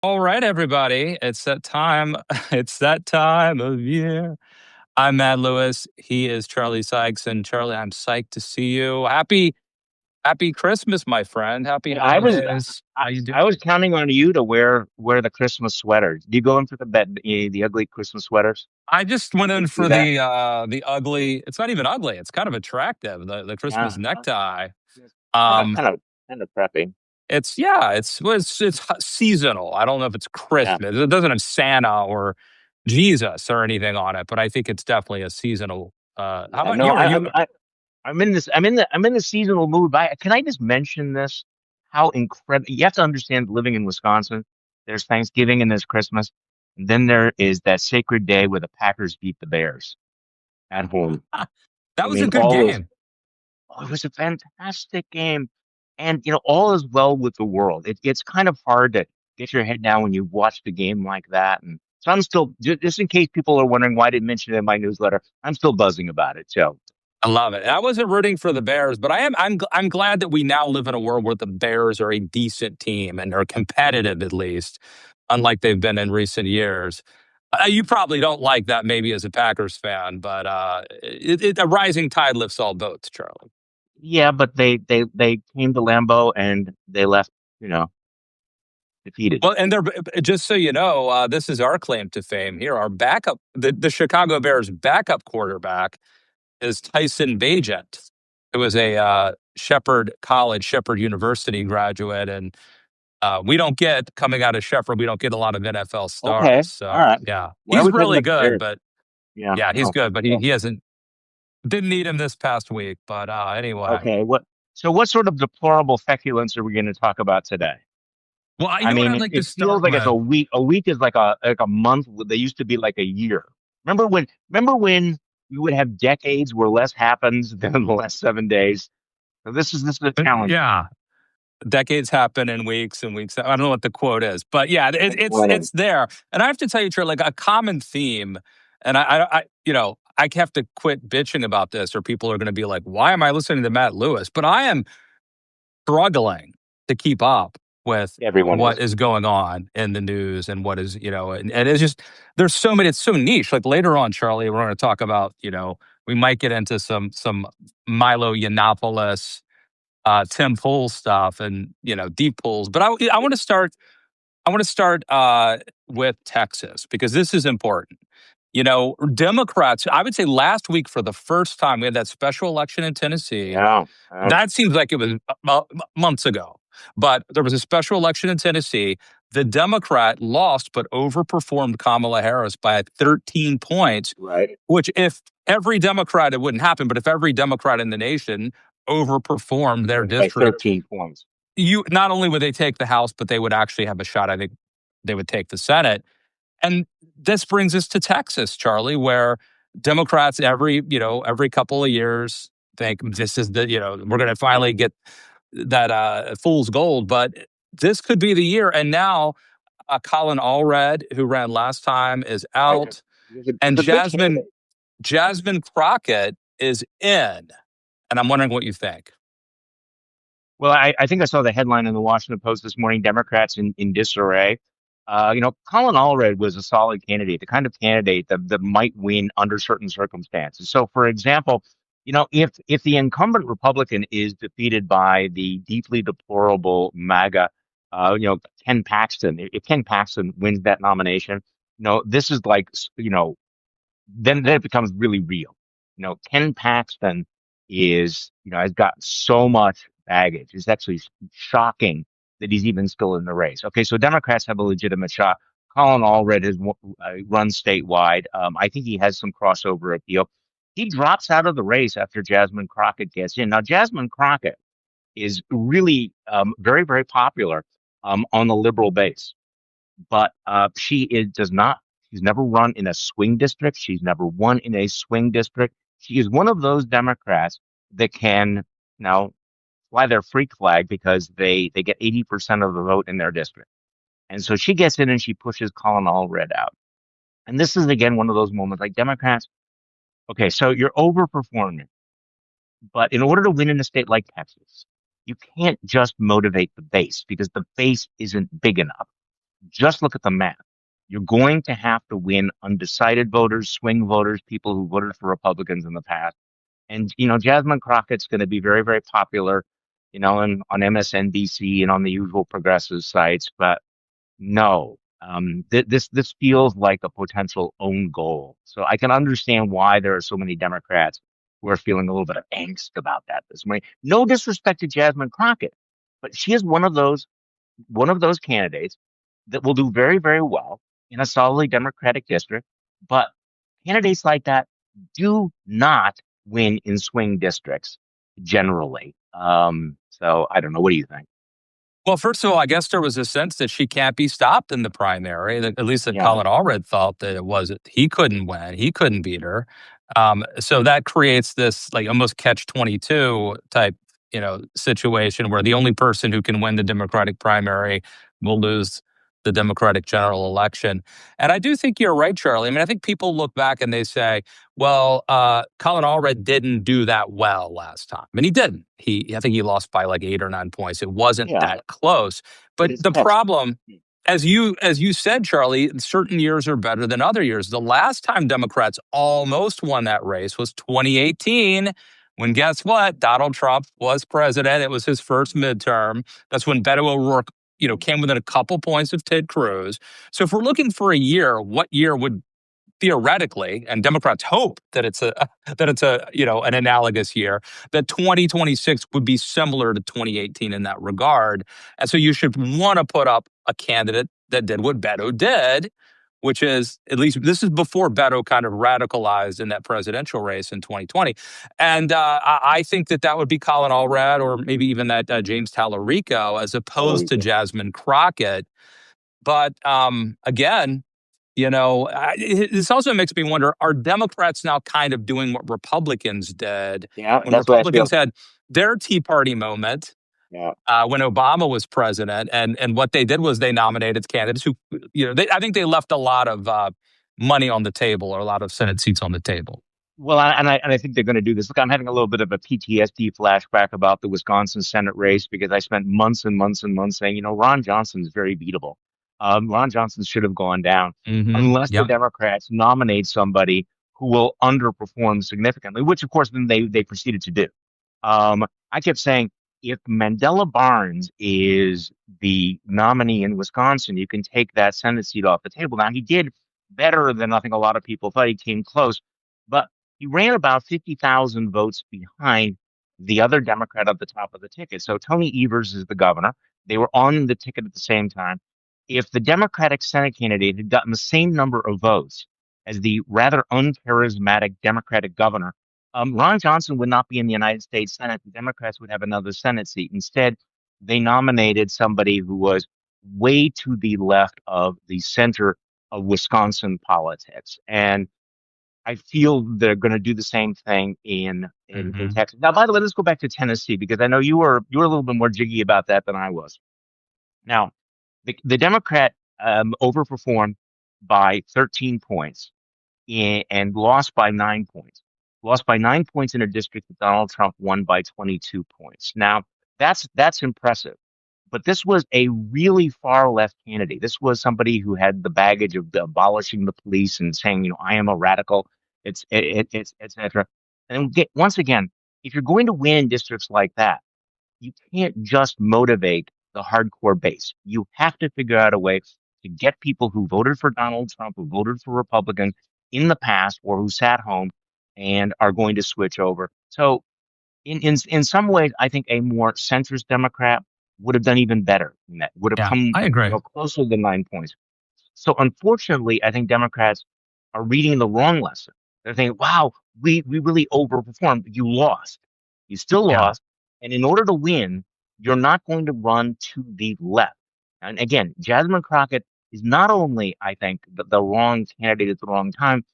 All right, everybody. It's that time. It's that time of year. I'm Matt Lewis. He is Charlie Sykes. And Charlie, I'm psyched to see you. Happy Christmas, my friend. Happy And I was holidays. I, How you doing? I was counting on you to wear the Christmas sweater. Do you go in for the ugly Christmas sweaters? I just went You in do for that? the ugly. It's not even ugly. It's kind of attractive. The Christmas Yeah. necktie. It's kind of Um, kind of kind of preppy. it's yeah. It's seasonal. I don't know if it's Yeah. Christmas. It doesn't have Santa or Jesus or anything on it, but I think it's definitely a seasonal. How Yeah. about No, you? Are you? I'm in the seasonal mood. But can I just mention this? How incredible! You have to understand living in Wisconsin. There's Thanksgiving and there's Christmas, and then there is that sacred day where the Packers beat the Bears at home. That I was a mean, good game. it was a fantastic game. And, all is well with the world. It's kind of hard to get your head down when you watch the game like that. And so I'm still, just in case people are wondering why I didn't mention it in my newsletter, I'm still buzzing about it. So, I love it. I wasn't rooting for the Bears, but I am. I'm glad that we now live in a world where the Bears are a decent team and are competitive at least, unlike they've been in recent years. You probably don't like that, maybe as a Packers fan, but a rising tide lifts all boats, Charlie. yeah, but they came to Lambeau and they left, defeated. Well, and they're just so you know, this is our claim to fame here. Our backup, the Chicago Bears' backup quarterback is Tyson Bagent, who is a Shepherd College, Shepherd University graduate. And we don't get, coming out of Shepherd, we don't get a lot of NFL Okay. stars. All So, right. yeah, Why are he's we talking really about the good, Bears? but Yeah. yeah, he's No. good, but Well, he didn't need him this past week. But anyway, okay. What sort of deplorable feculence are we going to talk about today? well, you I know what mean, I'd it, like to it feels start like it's a with? week. A week is like a month. They used to be like a year. Remember when you would have decades where less happens than the last 7 days. So this is a challenge. Yeah, decades happen in weeks and weeks. I don't know what the quote is, but yeah, That's what it is. it's there. And I have to tell you, Trey, like a common theme, and I have to quit bitching about this, or people are going to be like, "Why am I listening to Matt Lewis?" But I am struggling to keep up with Everyone what is. is going on in the news and what is, and it's just there's so many. It's so niche. Like later on, Charlie, we're going to talk about, we might get into some Milo Yiannopoulos, Tim Pool stuff and deep pools. But I want to start. I want to start with Texas because this is important. Democrats. I would say last week for the first time we had that special election in Tennessee. Yeah. That seems like it was months ago, but there was a special election in Tennessee. The Democrat lost, but overperformed Kamala Harris by 13 points. Right. Which, if every Democrat, it wouldn't happen. But if every Democrat in the nation overperformed their By district, 13 points. you not only would they take the House, but they would actually have a shot. I think they would take the Senate. And this brings us to Texas, Charlie, where Democrats every couple of years think this is we're going to finally get that fool's gold. But this could be the year. And now Colin Allred, who ran last time, is Right. out, He's and a good candidate. Jasmine Crockett is in. And I'm wondering what you think. Well, I think I saw the headline in the Washington Post this morning, Democrats in disarray. Colin Allred was a solid candidate, the kind of candidate that might win under certain circumstances. So, for example, if the incumbent Republican is defeated by the deeply deplorable MAGA, Ken Paxton, if Ken Paxton wins that nomination, this is like, then it becomes really real. Ken Paxton has got so much baggage. It's actually shocking that he's even still in the race. Okay, so Democrats have a legitimate shot. Colin Allred has run statewide. I think he has some crossover appeal. He drops out of the race after Jasmine Crockett gets in. Now, Jasmine Crockett is really very, very popular on the liberal base, but does not. She's never run in a swing district. She's never won in a swing district. She is one of those Democrats that can now fly their freak flag because they get 80% of the vote in their district. And so she gets in and she pushes Colin Allred out. And this is again one of those moments like Democrats. Okay, so you're overperforming, but in order to win in a state like Texas, you can't just motivate the base because the base isn't big enough. Just look at the math. You're going to have to win undecided voters, swing voters, people who voted for Republicans in the past. And, Jasmine Crockett's going to be very, very popular, on MSNBC and on the usual progressive sites. But no, this feels like a potential own goal. So I can understand why there are so many Democrats who are feeling a little bit of angst about that this morning. No disrespect to Jasmine Crockett, but she is one of those candidates that will do very, very well in a solidly Democratic district. But candidates like that do not win in swing districts generally. So I don't know. What do you think? Well, first of all, I guess there was a sense that she can't be stopped in the primary. That at least that Yeah, Colin Allred thought that it was he couldn't win, he couldn't beat her. So that creates this like almost catch-22 type, situation where the only person who can win the Democratic primary will lose the Democratic general election. And I do think you're right, Charlie. I mean, I think people look back and they say, well, Colin Allred didn't do that well last time, and he didn't. I think he lost by like 8 or 9 points. It wasn't yeah, that close. but But it's the catch. problem, as you said, Charlie, certain years are better than other years. The last time Democrats almost won that race was 2018. When guess what? Donald Trump was president. It was his first midterm. That's when Beto O'Rourke, came within a couple points of Ted Cruz. So if we're looking for a year, what year would theoretically, and Democrats hope that it's a an analogous year, that 2026 would be similar to 2018 in that regard. And so you should want to put up a candidate that did what Beto did, which is, at least this is before Beto kind of radicalized in that presidential race in 2020. And I think that would be Colin Allred, or maybe even that James Tallarico, as opposed to Tallarico. Jasmine Crockett. But again, this also makes me wonder, are Democrats now kind of doing what Republicans did Yeah, when that's what I feel. Republicans had their Tea Party moment Yeah. when Obama was president? And what they did was they nominated candidates who, I think they left a lot of money on the table, or a lot of Senate seats on the table. Well, and I think they're going to do this. Look, I'm having a little bit of a PTSD flashback about the Wisconsin Senate race because I spent months and months and months saying, Ron Johnson is very beatable. Ron Johnson should have gone down unless the Yep. Democrats nominate somebody who will underperform significantly, which of course then they proceeded to do. I kept saying, if Mandela Barnes is the nominee in Wisconsin, you can take that Senate seat off the table. Now, he did better than I think a lot of people thought. He came close, but he ran about 50,000 votes behind the other Democrat at the top of the ticket. So Tony Evers is the governor. They were on the ticket at the same time. If the Democratic Senate candidate had gotten the same number of votes as the rather uncharismatic Democratic governor, Ron Johnson would not be in the United States Senate. The Democrats would have another Senate seat. Instead, they nominated somebody who was way to the left of the center of Wisconsin politics. And I feel they're going to do the same thing in Hmm. Texas. Now, by the way, let's go back to Tennessee because I know you were a little bit more jiggy about that than I was. Now, the Democrat overperformed by 13 points and lost by 9 points. Lost by 9 points in a district that Donald Trump won by 22 points. Now, that's impressive. But this was a really far left candidate. This was somebody who had the baggage of abolishing the police and saying, I am a radical, it's et cetera. And once again, if you're going to win in districts like that, you can't just motivate the hardcore base. You have to figure out a way to get people who voted for Donald Trump, who voted for Republicans in the past, or who sat home and are going to switch over. So in some ways, I think a more centrist Democrat would have done even better than that. Would have Yeah, come, I agree. closer than 9 points. So unfortunately, I think Democrats are reading the wrong lesson. They're thinking, "Wow, we really overperformed. You lost. You still Yeah, lost, and in order to win, you're not going to run to the left." And again, Jasmine Crockett is not only, I think, the wrong candidate at the wrong time.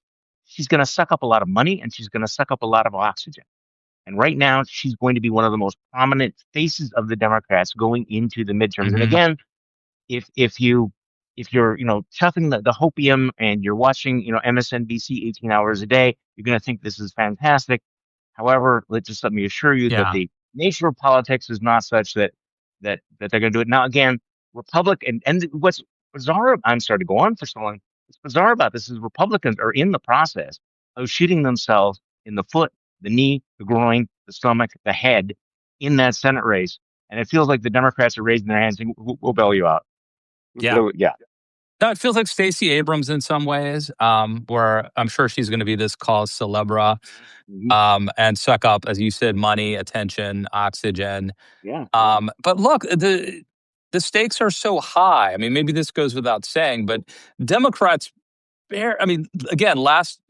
She's going to suck up a lot of money, and she's going to suck up a lot of oxygen. And right now, she's going to be one of the most prominent faces of the Democrats going into the midterms. And hmm again, if you're chuffing the hopium and you're watching MSNBC 18 hours a day, you're going to think this is fantastic. However, let me assure you that yeah, the nature of politics is not such that they're going to do it. Now, again, Republican and what's bizarre, I'm sorry to go on for so long. What's bizarre about this is Republicans are in the process of shooting themselves in the foot, the knee, the groin, the stomach, the head in that Senate race. And it feels like the Democrats are raising their hands saying, we'll bail you out. Yeah. Yeah. No, it feels like Stacey Abrams in some ways, where I'm sure she's going to be this cause celebra, Hmm. and suck up, as you said, money, attention, oxygen. Yeah. Yeah. But look, the stakes are so high. I mean, maybe this goes without saying, but Democrats I mean, again, last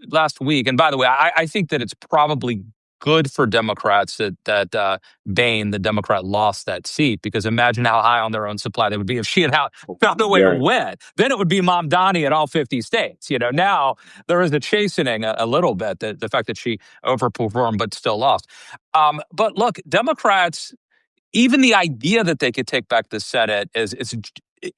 week, and by the way, I think that it's probably good for Democrats that Bain, the Democrat, lost that seat, because imagine how high on their own supply they would be if she had found a way to Very. win. Then it would be Mom Donnie in all 50 states. Now there is a chastening a little bit, the fact that she overperformed but still lost. But look, Democrats, even the idea that they could take back the Senate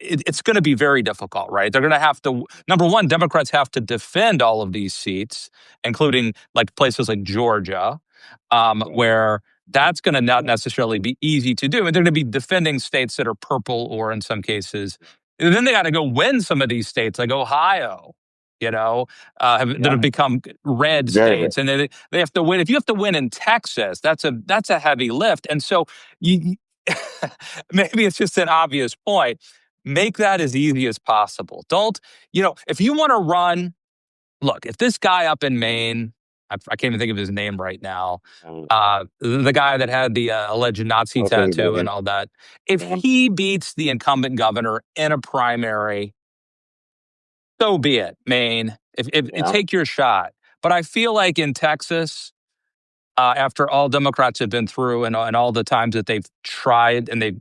it's going to be very difficult, right? They're going to have to, number one, Democrats have to defend all of these seats, including like places like Georgia, where that's going to not necessarily be easy to do. And they're going to be defending states that are purple, or in some cases, and then they got to go win some of these states like Ohio, that have Yeah. become red Very, very. states, and they have to win. If you have to win in Texas, that's a heavy lift. And so you maybe it's just an obvious point. Make that as easy as possible. Don't, if you want to run, look, if this guy up in Maine, I can't even think of his name right now, Um, the guy that had the alleged Nazi okay, tattoo and Megan. all that, if Yeah. he beats the incumbent governor in a primary, so be it, Maine. If Yeah. take your shot. But I feel like in Texas, after all Democrats have been through, and all the times that they've tried and they've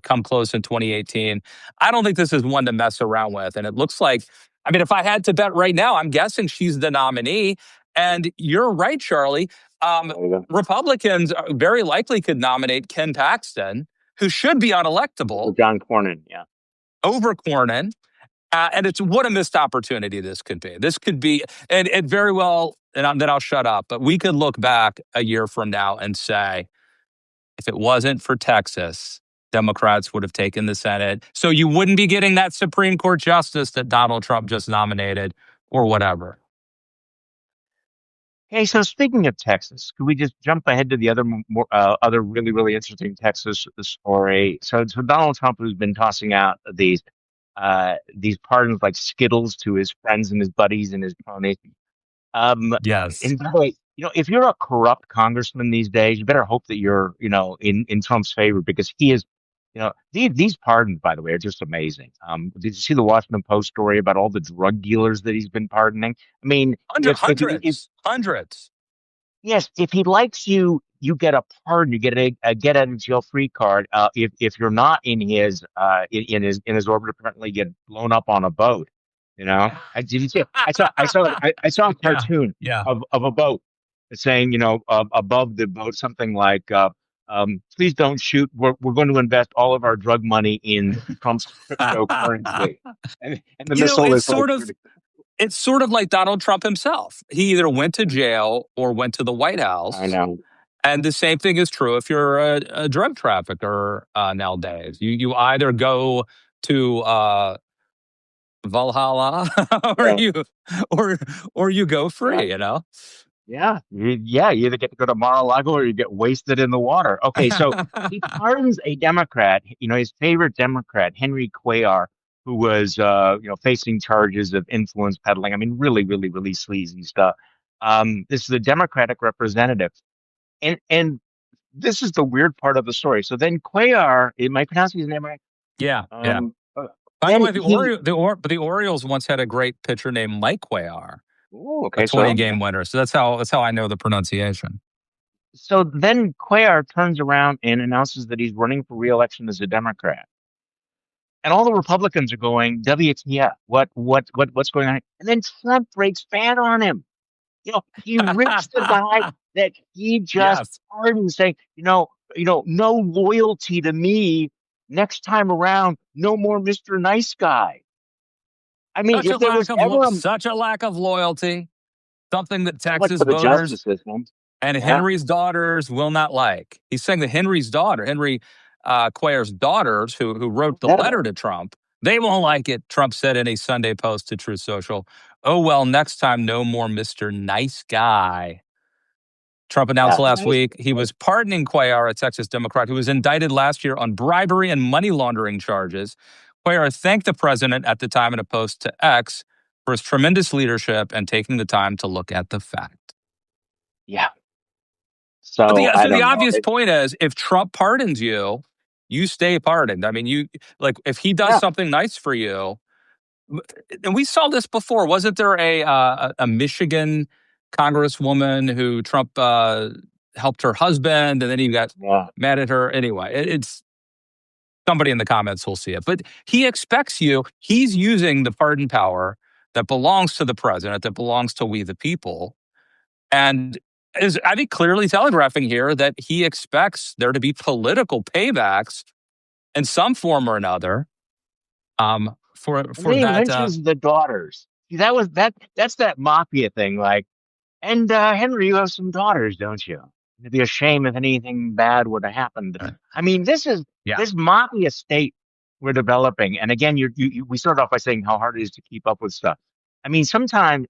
come close in 2018, I don't think this is one to mess around with. And it looks like, I mean, if I had to bet right now, I'm guessing she's the nominee. And you're right, Charlie. There you go. Republicans very likely could nominate Ken Paxton, who should be Over unelectable, John Cornyn. Yeah. over Cornyn. And it's what a missed opportunity this could be. This could be, and it very well, then I'll shut up, but we could look back a year from now and say, if it wasn't for Texas, Democrats would have taken the Senate. So you wouldn't be getting that Supreme Court justice that Donald Trump just nominated, or whatever. Hey, so speaking of Texas, could we just jump ahead to the other really, really interesting Texas story? So Donald Trump has been tossing out these pardons like Skittles to his friends and his buddies and his cronies. Um, Yes. and by the way, if you're a corrupt congressman these days, you better hope that you're, in Trump's favor, because he is, these pardons, by the way, are just amazing. Did you see the Washington Post story about all the drug dealers that he's been pardoning? I mean, if Hundreds. yes, if he likes you, you get a pardon. You get a get out of jail free card. If you're not in his orbit, apparently you get blown up on a boat. Did you see? I saw a Yeah. cartoon Yeah. of a boat saying, above the boat something like, "Please don't shoot. We're going to invest all of our drug money in Trump's cryptocurrency." And the missile It's is like, sort of like Donald Trump himself. He either went to jail or went to the White I House. know. And the same thing is true if you're a drug trafficker nowadays. You either go to Valhalla, or Yeah. you go Yeah. free. Yeah, you either get to go to Mar-a-Lago or you get wasted in the water. Okay, so he pardons a Democrat, his favorite Democrat, Henry Cuellar, who was, facing charges of influence peddling. I mean, really, really, really sleazy stuff. This is a Democratic representative, and this is the weird part of the story. So then Cuellar, am I pronouncing his name right? Yeah, yeah. Um, uh, By the then way, he, the Orioles once had a great pitcher named Mike Cuellar, oh, a okay, 20 so yeah. game winner. So that's how I know the pronunciation. So then Cuellar turns around and announces that he's running for re-election as a Democrat. And all the Republicans are going, WTF, what's going on? And then Trump breaks bad on him. He rips the guy that he just Yes. pardoned, saying, no loyalty to me. Next time around, no more Mr. Nice Guy. I mean, if there was ever Such a lack of loyalty, something that so much Texas for the voters justice system. and Yeah. Henry's daughters will not like. He's saying that Henry Cuellar's daughters, who wrote What's the that letter about? to Trump, They won't like it, Trump said in a Sunday post to Truth Social. Oh, well, next time, no more Mr. Nice Guy. Trump announced Yeah, last nice, week he nice. was pardoning Cuellar, a Texas Democrat who was indicted last year on bribery and money laundering charges. Cuellar thanked the president at the time in a post to X for his tremendous leadership and taking the time to look at the fact. Yeah. But So I so the don't know. obvious point is if Trump pardons you, you stay pardoned. I mean, you like if he does Yeah. something nice for you, and we saw this before. Wasn't there a Michigan congresswoman who Trump helped her husband, and then he got Yeah. mad at her? Anyway, it's somebody in the comments will see it, but he expects you. He's using the pardon power that belongs to the president, that belongs to we the people, and is I think clearly telegraphing here that he expects there to be political paybacks in some form or another And then for he that. mentions the daughters. See, that's that mafia thing. Like, and Henry, you have some daughters, don't you? It'd be a shame if anything bad would have happened. I mean, this is Yeah. this mafia state we're developing. And again, we started off by saying how hard it is to keep up with stuff. I mean, sometimes,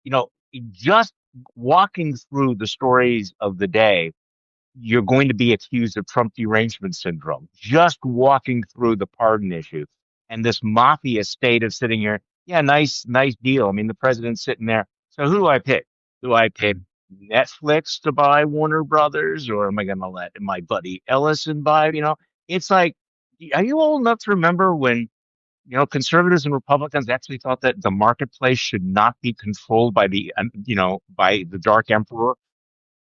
you know, just walking through the stories of the day, you're going to be accused of Trump derangement syndrome. Just walking through the pardon issue and this mafia state of sitting here. Yeah, nice deal. I mean, the president's sitting there. So who do I pick? Do I pick Netflix to buy Warner Brothers, or am I going to let my buddy Ellison buy? It's like, are you old enough to remember when conservatives and Republicans actually thought that the marketplace should not be controlled by by the dark emperor?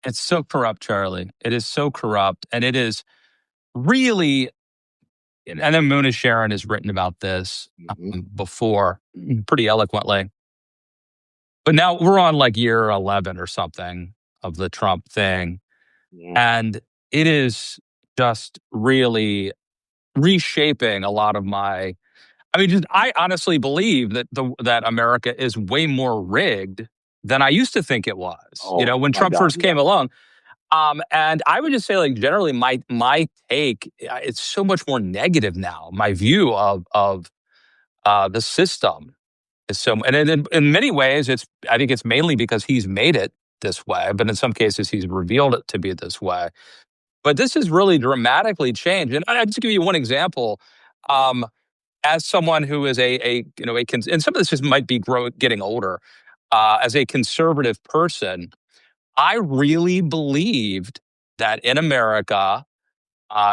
It's so corrupt, Charlie. It is so corrupt. And it is really, and then Mona Sharon has written about this Hmm. before pretty eloquently. But now we're on like year 11 or something of the Trump thing. Yeah. And it is just really reshaping a lot of my. I mean, just, I honestly believe that America is way more rigged than I used to think it was. Oh When my Trump God, first yeah. came along, and I would just say, like, generally, my take, it's so much more negative now. My view of the system is so, and in many ways, I think it's mainly because he's made it this way, but in some cases, he's revealed it to be this way. But this has really dramatically changed. And I'll just give you one example. Um, as someone who is and some of this just might be getting older, as a conservative person, I really believed that in America,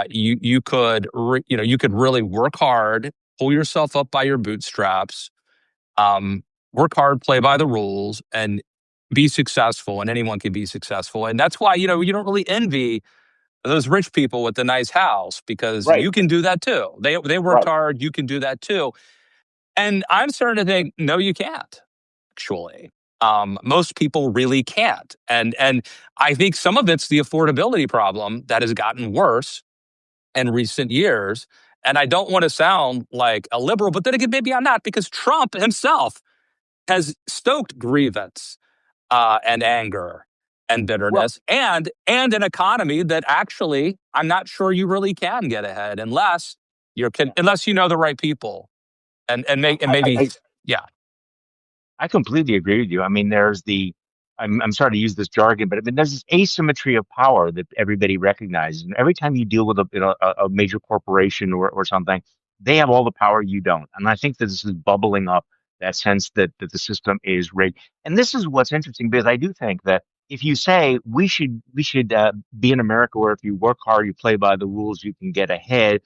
you could really work hard, pull yourself up by your bootstraps, work hard, play by the rules, and be successful. And anyone can be successful. And that's why you don't really envy those rich people with the nice house because Right, you can do that too. They worked right. hard. You can do that too. And I'm starting to think, no, you can't. Actually, most people really can't. And I think some of it's the affordability problem that has gotten worse in recent years. And I don't want to sound like a liberal, but then again, maybe I'm not because Trump himself has stoked grievance and anger and Well, bitterness and an economy that actually I'm not sure you really can get ahead yeah. unless you know the right people and maybe I yeah. I completely agree with you. I mean, I'm sorry to use this jargon, but I mean, there's this asymmetry of power that everybody recognizes. And every time you deal with a major corporation or something, they have all the power you don't. And I think that this is bubbling up that sense that the system is rigged. And this is what's interesting because I do think that if you say we should be in America where if you work hard, you play by the rules, you can get ahead,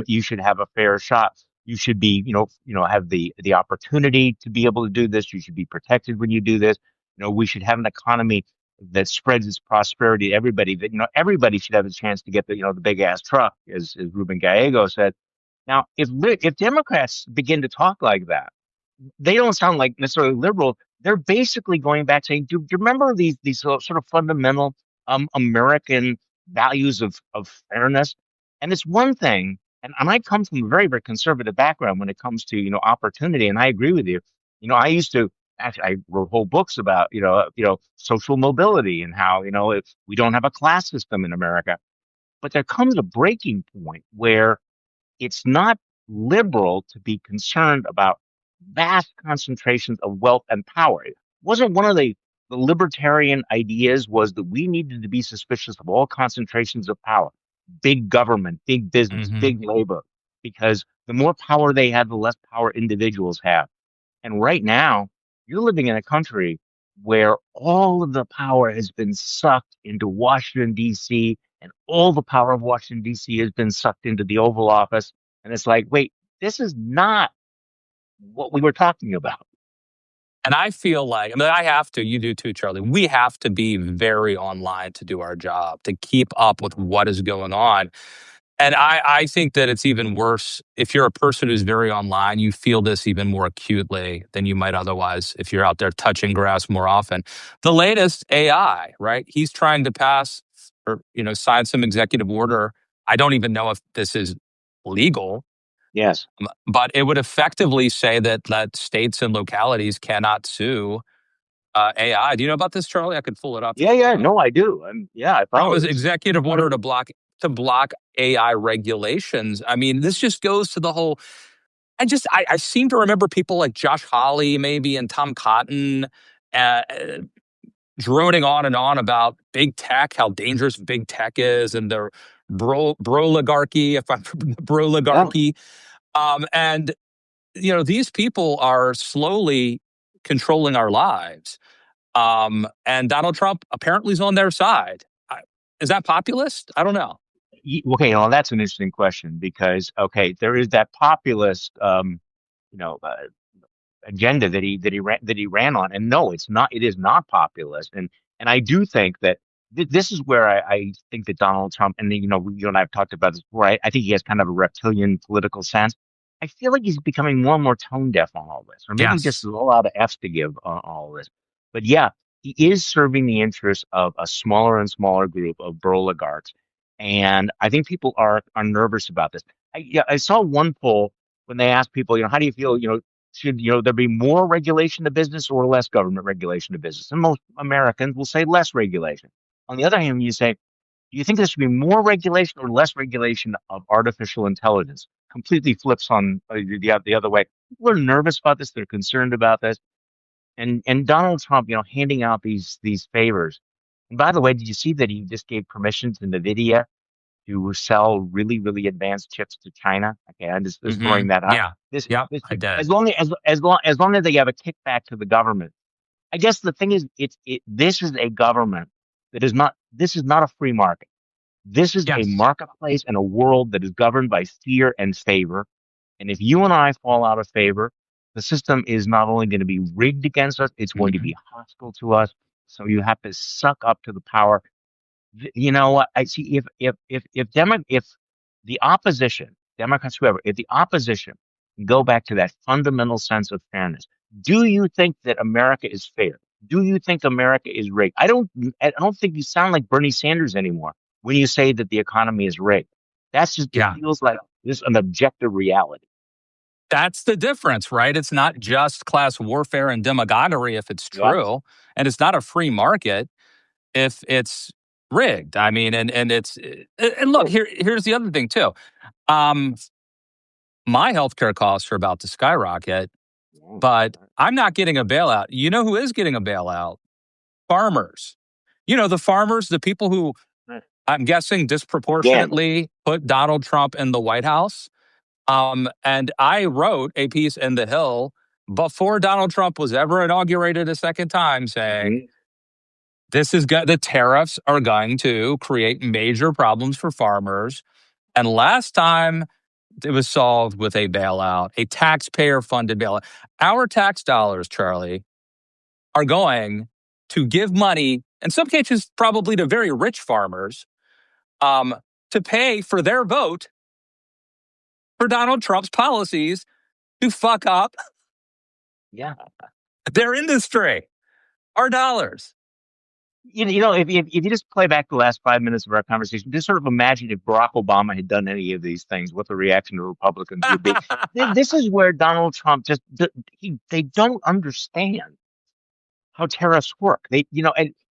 you should have a fair shot. You should be, have the opportunity to be able to do this. You should be protected when you do this. We should have an economy that spreads its prosperity to everybody. That everybody should have a chance to get the big ass truck, as Ruben Gallego said. Now, if Democrats begin to talk like that, they don't sound like necessarily liberal. They're basically going back saying, do you remember these sort of fundamental American values of fairness? And it's one thing, and I come from a very, very conservative background when it comes to opportunity, and I agree with you. I used to actually I wrote whole books about social mobility and how if we don't have a class system in America, but there comes a breaking point where it's not liberal to be concerned about vast concentrations of wealth and power. It wasn't one of the libertarian ideas was that we needed to be suspicious of all concentrations of power, big government, big business, Hmm. big labor, because the more power they have, the less power individuals have. And right now, you're living in a country where all of the power has been sucked into Washington, D.C., and all the power of Washington, D.C. has been sucked into the Oval Office. And it's like, wait, this is not what we were talking about. And I feel like, I mean, I have to, you do too, Charlie. We have to be very online to do our job, to keep up with what is going on. And I think that it's even worse if you're a person who's very online, you feel this even more acutely than you might otherwise if you're out there touching grass more often. The latest AI, right? He's trying to pass or, sign some executive order. I don't even know if this is legal, Yes. but it would effectively say that states and localities cannot sue AI. Do you know about this, Charlie? I could pull it up. Yeah, yeah. No, I do. Yeah, I Trump follow has this. executive order to block AI regulations. I mean, this just goes to the whole. I seem to remember people like Josh Hawley, maybe, and Tom Cotton, uh, droning on and on about big tech, how dangerous big tech is, and their broligarchy, if I'm Yeah. broligarchy, and these people are slowly controlling our lives. And Donald Trump apparently is on their side. Is that populist? I don't know. Okay, well, that's an interesting question because okay, there is that populist, you know, agenda that he ran on. And no, it's not. It is not populist. And I do think that this is where I think that Donald Trump and you and I have talked about this before. I think he has kind of a reptilian political sense. I feel like he's becoming more and more tone deaf on all this, or maybe he just Yes. has a lot of F's to give on all this. But yeah, he is serving the interests of a smaller and smaller group of oligarchs, and I think people are nervous about this. Yeah, I saw one poll when they asked people, how do you feel, should there be more regulation to business or less government regulation to business? And most Americans will say less regulation. On the other hand, you say, do you think there should be more regulation or less regulation of artificial intelligence? Completely flips on the other way. People are nervous about this. They're concerned about this. And Donald Trump, handing out these favors. And by the way, did you see that he just gave permission to NVIDIA to sell really, really advanced chips to China? Okay, I'm just Hmm. throwing that out. Yeah. This, Yep. this I did. as long as they have a kickback to the government. I guess the thing is, this is a government that is not. This is not a free market. This is a Yes. marketplace and a world that is governed by fear and favor. And if you and I fall out of favor, the system is not only going to be rigged against us, it's going to Hmm. be hostile to us. So you have to suck up to the power. You know what? I see if the opposition, Democrats, whoever, if the opposition go back to that fundamental sense of fairness, do you think that America is fair? Do you think America is rigged? I don't think you sound like Bernie Sanders anymore when you say that the economy is rigged. It Yeah. feels like this an objective reality. That's the difference, right? It's not just class warfare and demagoguery if it's Yeah. true, and it's not a free market if it's rigged. I mean, and and look, Sure. here's the other thing too. Um, my healthcare costs are about to skyrocket, Yeah. but I'm not getting a bailout. You know who is getting a bailout? Farmers. The farmers, the people who Right. I'm guessing Gamble. disproportionately put Donald Trump in the White House. And I wrote a piece in The Hill before Donald Trump was ever inaugurated a second time saying, Hmm. the tariffs are going to create major problems for farmers. And last time it was solved with a bailout, a taxpayer funded bailout. Our tax dollars, Charlie, are going to give money, in some cases, probably to very rich farmers, um, to pay for their vote for Donald Trump's policies to fuck up Yeah. their industry, our dollars. If you just play back the last 5 minutes of our conversation, just sort of imagine if Barack Obama had done any of these things, what the reaction of Republicans would be. This is where Donald Trump they don't understand how tariffs work. And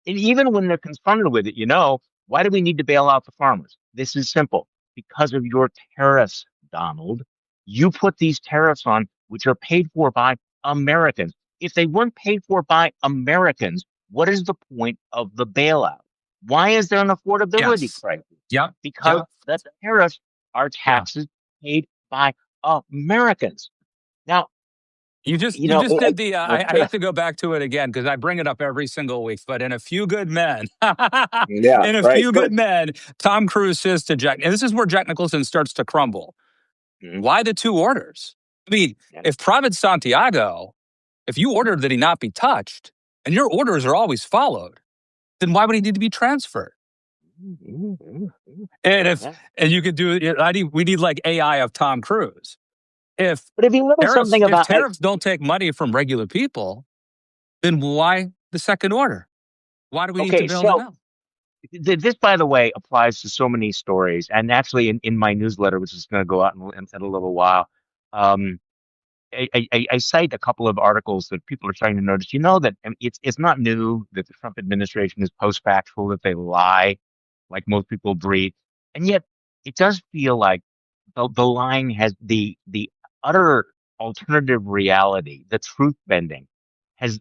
even when they're confronted with it, why do we need to bail out the farmers? This is simple because of your tariffs, Donald. You put these tariffs on, which are paid for by Americans. If they weren't paid for by Americans, what is the point of the bailout? Why is there an affordability Yes. crisis? Yep. Because Yep. the tariffs are Yeah. taxes paid by Americans. Now, You just did the. I yeah, hate to go back to it again because I bring it up every single week. But in A Few Good Men, yeah, in A right, Few good. Good Men, Tom Cruise says to Jack, and this is where Jack Nicholson starts to crumble. Mhm. Why the two orders? I mean, Yeah. if Private Santiago, if you ordered that he not be touched, and your orders are always followed, then why would he need to be transferred? Mhm, mhm, mhm. And if Yeah. and you could do it, we need like AI of Tom Cruise. If But if you look at something about tariffs don't take money from regular people, then why the second order? Why do we need to okay, bail them so out? this, by the way, applies to so many stories. And actually, in my newsletter, which is going to go out in a little while, um, I cite a couple of articles that people are starting to notice. You know that it's not new that the Trump administration is post-factual, that they lie, like most people breathe, and yet it does feel like the lying has the utter alternative reality, the truth bending, has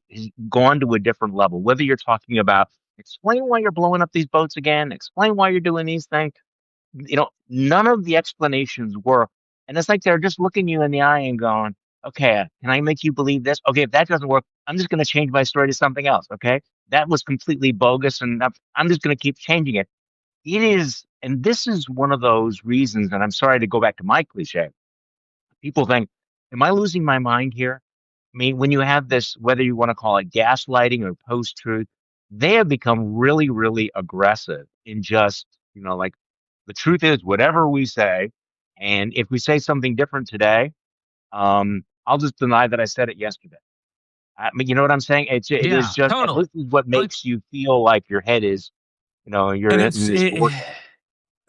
gone to a different level. Whether you're talking about explain why you're blowing up these boats again, explain why you're doing these things, none of the explanations work. And it's like they're just looking you in the eye and going, okay, can I make you believe this? Okay, if that doesn't work, I'm just going to change my story to something else. Okay. That was completely bogus and I'm just going to keep changing it. It is, and this is one of those reasons, and I'm sorry to go back to my cliche. People think, am I losing my mind here? I mean, when you have this, whether you want to call it gaslighting or post truth, they have become really, really aggressive in just, like the truth is whatever we say. And if we say something different today, I'll just deny that I said it yesterday. I mean, you know what I'm saying? It is Yeah, just, and totally. this is what Like, makes you feel like your head is, you're and in this vortex.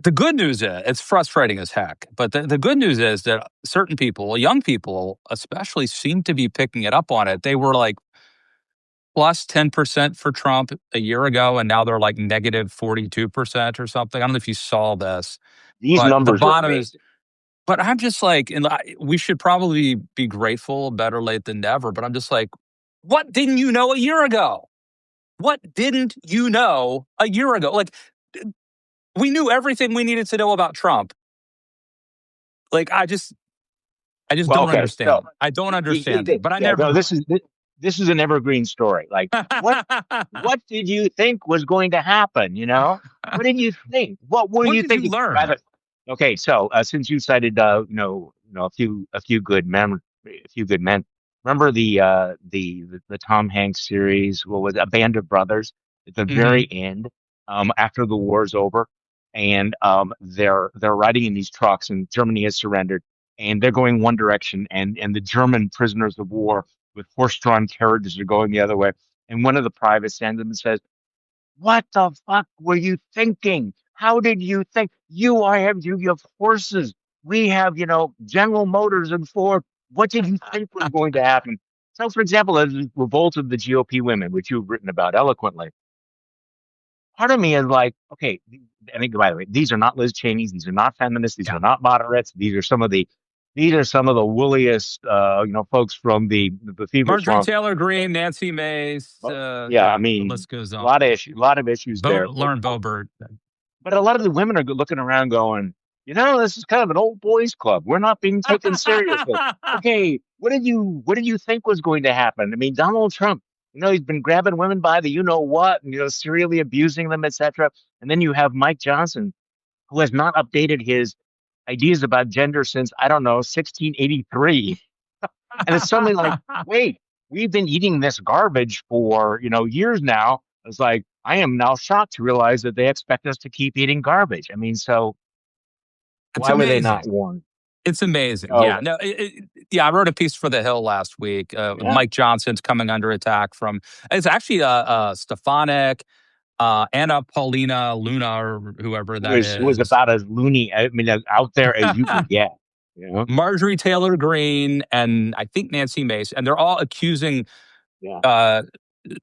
the good news is it's frustrating as heck. But the good news is that certain people, young people especially, seem to be picking it up on it. They were like plus 10% for Trump a year ago, and now they're like negative 42% or something. I don't know if you saw this, These but the numbers are bottom is, amazing. but I'm just like, we should probably be grateful, better late than never. But I'm just like, what didn't you know a year ago? What didn't you know a year ago? Like, we knew everything we needed to know about Trump. Like, I just Well, don't okay, so understand. I don't understand it. But I yeah, no, never. this is an evergreen story. Like, what did you think was going to happen? What did you think? What were What you did you thinking? By learn? the Okay, so since you cited, a few good men, a few good men. Remember the Tom Hanks series? What was it? A Band of Brothers? At the Hmm. very end, after the war's over, and they're riding in these trucks, and Germany has surrendered, and they're going one direction, and the German prisoners of war with horse-drawn carriages are going the other way. And one of the privates stands up and says, "What the fuck were you thinking? How did you think? You have horses. We have, General Motors and Ford. What did you think was going to happen?" So, for example, the revolt of the GOP women, which you've written about eloquently, part of me is like, okay, I think, by the way, these are not Liz Cheney's, these are not feminists, these Yeah. are not moderates, these are some of the woolliest, folks from the fever Marjorie swamp. Taylor Greene, Nancy Mace. Well, yeah, I Yeah, the mean, list goes a on. lot of issues, a lot of issues there. But Lauren Boebert. a lot of the women are looking around going, this is kind of an old boys club. We're not being taken seriously. Okay, what did you think was going to happen? I mean, Donald Trump, he's been grabbing women by the you know what, and serially abusing them, etc. And then you have Mike Johnson, who has not updated his ideas about gender since, I don't know, 1683. And it's suddenly like, wait, we've been eating this garbage for, years now. It's like, I am now shocked to realize that they expect us to keep eating garbage. I mean, so It's why were they not amazing. warned? It's amazing. Yeah. So, No. Yeah. I wrote a piece for The Hill last week. yeah, Mike Johnson's coming under attack from. It's actually Stefanik, Anna Paulina Luna, or whoever who that was is. about as loony, I mean, as out there as you could get, you know? Marjorie Taylor Greene, and I think Nancy Mace, and they're all accusing Yeah.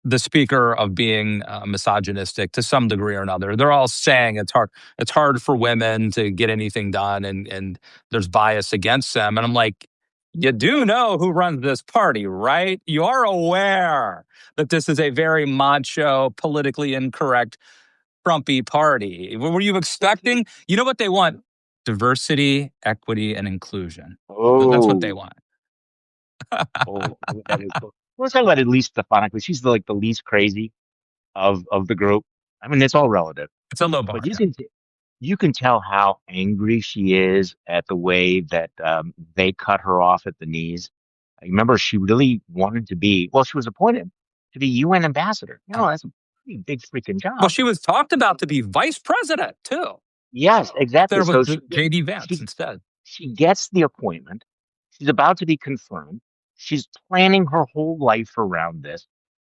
the speaker of being misogynistic to some degree or another. They're all saying it's hard for women to get anything done, and there's bias against them. And I'm like, you do know who runs this party, right? You are aware that this is a very macho, politically incorrect, Trumpy party. What were you expecting? You know what they want? Diversity, equity, and inclusion. That's what they Oh, want. oh, that is cool. Let's talk about at least Stefanik, but she's the least crazy of the group. I mean, it's all relative, It's a low but bar. you can tell how angry she is at the way that they cut her off at the knees. I remember she really wanted to be, well, she was appointed to be UN ambassador. You Yeah. know, that's a pretty big freaking Well, job. she was talked about to be vice president too. Yes, Up exactly. there So with JD Vance she instead. she gets the appointment. She's about to be confirmed. She's planning her whole life around this.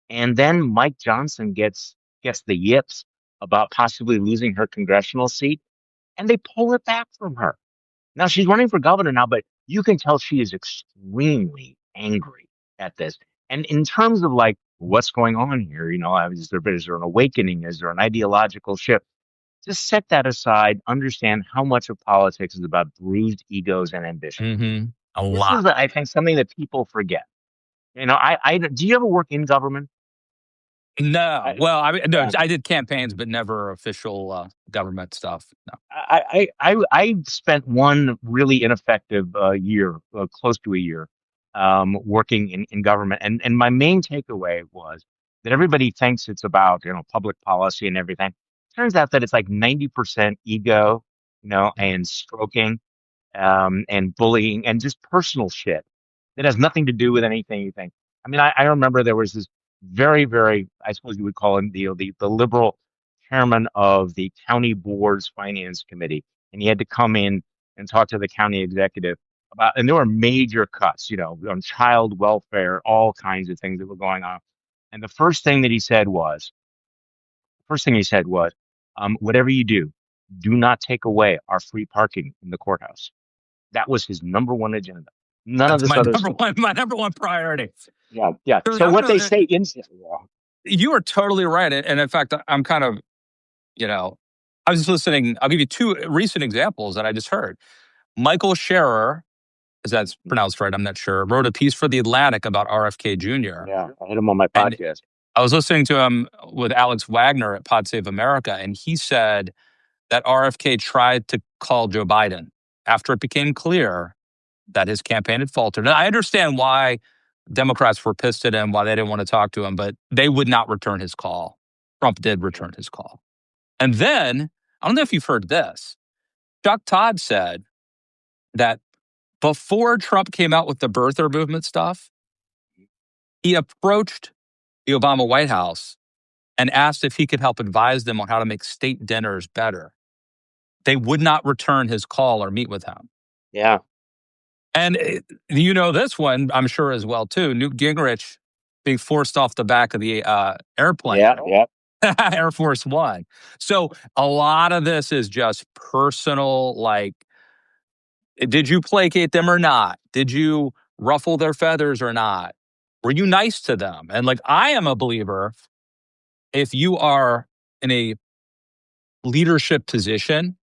And then Mike Johnson gets the yips about possibly losing her congressional seat, and they pull it back from her. Now she's running for governor now, but you can tell she is extremely angry at this. And in terms of like what's going on here, is there an awakening? Is there an ideological shift? Just set that aside. Understand how much of politics is about bruised egos and ambition. A This is, lot. I think, something that people forget. Do you ever work in government? No. Well, I mean, no, Yeah. I did campaigns, but never official government stuff. No. I spent one really ineffective year, close to a year, working in government, and my main takeaway was that everybody thinks it's about public policy and everything. Turns out that it's like 90% ego, and stroking, and bullying and just personal shit that has nothing to do with anything you think. I mean, I remember there was this very, very, I suppose you would call him the liberal chairman of the county board's finance committee, and he had to come in and talk to the county executive about, and there were major cuts, on child welfare, all kinds of things that were going on. And first thing he said was, whatever you do, do not take away our free parking in the courthouse. That was his number one agenda. None of That's this my other number stuff. one, my number one priority. Yeah, yeah. So So I'm what they gonna. say inside, yeah, You are totally right, and in fact, I'm kind of, I was just listening. I'll give you two recent examples that I just heard. Michael Scherer, as that's pronounced right, I'm not sure, wrote a piece for the Atlantic about RFK Jr. yeah. I had him on my And podcast. I was listening to him with Alex Wagner at Pod Save America, and he said that RFK tried to call Joe Biden after it became clear that his campaign had faltered. And I understand why Democrats were pissed at him, why they didn't want to talk to him, but they would not return his call. Trump did return his call. And then, I don't know if you've heard this, Chuck Todd said that before Trump came out with the birther movement stuff, he approached the Obama White House and asked if he could help advise them on how to make state dinners better. They would not return his call or meet with him. Yeah, And you know this one, I'm sure as well too. Newt Gingrich being forced off the back of the airplane, yeah, yeah. Air Force One. So a lot of this is just personal. Like, did you placate them or not? Did you ruffle their feathers or not? Were you nice to them? And like, I am a believer. If you are in a leadership position,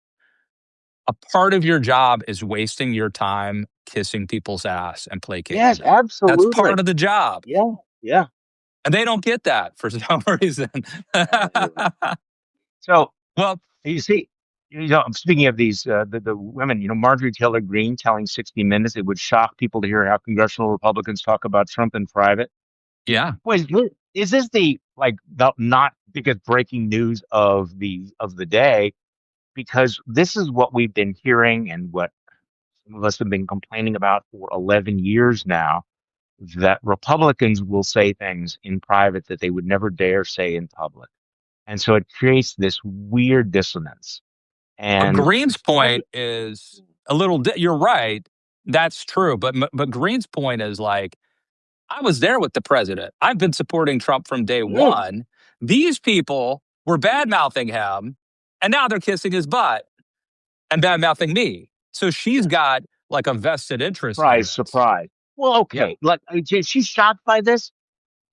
a part of your job is wasting your time kissing people's ass and placating Yes, them. That's part absolutely. of the job. Yeah, yeah. And they don't get that for some reason. Anyway. So Well, you see, speaking of these, the women, Marjorie Taylor Greene telling 60 Minutes, it would shock people to hear how congressional Republicans talk about Trump in private. yeah, Wait, is this the like the not biggest breaking news of the day? Because this is what we've been hearing and what some of us have been complaining about for 11 years now, that Republicans will say things in private that they would never dare say in public. And so it creates this weird dissonance. but And Green's point is a little. You're right. That's true. But Green's point is like, I was there with the president. I've been supporting Trump from day mm, one. These people were bad mouthing him, and now they're kissing his butt and bad mouthing me. So she's got like a vested interest in surprise, this. surprise. Well, Yeah. okay. Like, she's shocked by this.